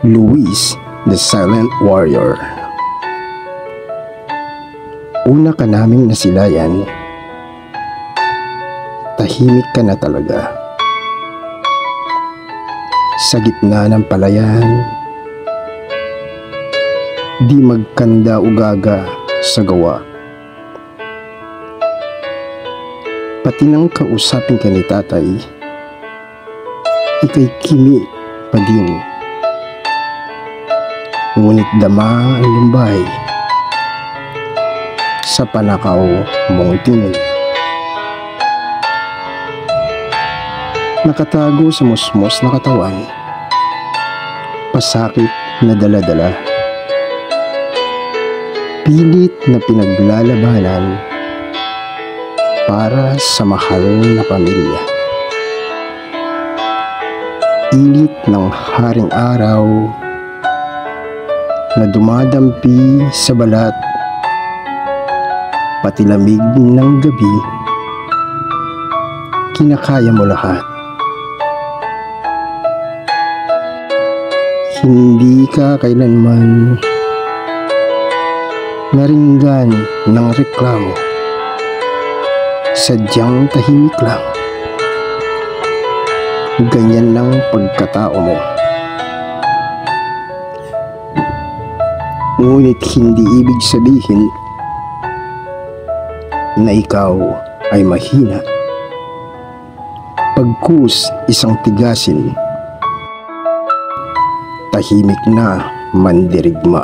Luis the Silent Warrior. Una ka naming nasilayan, tahimik ka na talaga. Sa gitna ng palayan, di magkanda ugaga sa gawa. Pati nang kausapin ka ni tatay, ika'y kimi pa din. Ngunit dama ang lumbay sa panakaw mong tingin. Nakatago sa musmos na katawan, pasakit na dala-dala, pilit na pinaglalabanan para sa mahal na pamilya. Init ng haring araw na dumadampi sa balat, pati lamig ng gabi, kinakaya mo lahat. Hindi ka kailanman naringgan ng reklamo, sadyang tahimik lang. Ganyan lang pagkatao mo. Ngunit hindi ibig sabihin na ikaw ay mahina. Pagkus isang tigasin, tahimik na mandirigma.